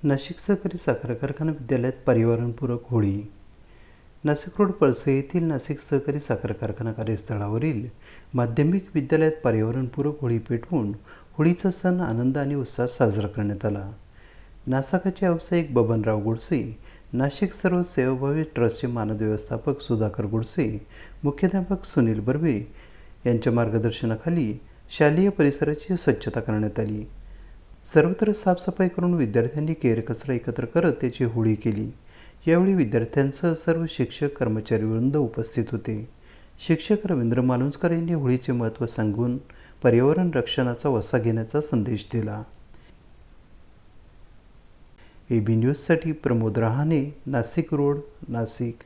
नाशिक सहकारी साखर कारखाना विद्यालयात पर्यावरणपूरक होळी. नाशिक रोड पळसे येथील नाशिक सहकारी साखर कारखाना कार्यस्थळावरील माध्यमिक विद्यालयात पर्यावरणपूरक होळी पेटवून होळीचा सण आनंद आणि उत्साहात साजरा करण्यात आला. नासाकाचे व्यावसायिक बबनराव गोडसे, नाशिक सर्व सेवाभावी ट्रस्टचे मानद व्यवस्थापक सुधाकर गोडसे, मुख्याध्यापक सुनील बर्वे यांच्या मार्गदर्शनाखाली शालेय परिसराची स्वच्छता करण्यात आली. सर्वत्र साफसफाई करून विद्यार्थ्यांनी केर कचरा एकत्र करत त्याची होळी केली. यावेळी विद्यार्थ्यांसह सर्व शिक्षक कर्मचारीवृंद उपस्थित होते. शिक्षक रवींद्र मालुसकर यांनी होळीचे महत्त्व सांगून पर्यावरण रक्षणाचा वसा घेण्याचा संदेश दिला. AB न्यूजसाठी प्रमोद रहाणे, नाशिक रोड, नाशिक.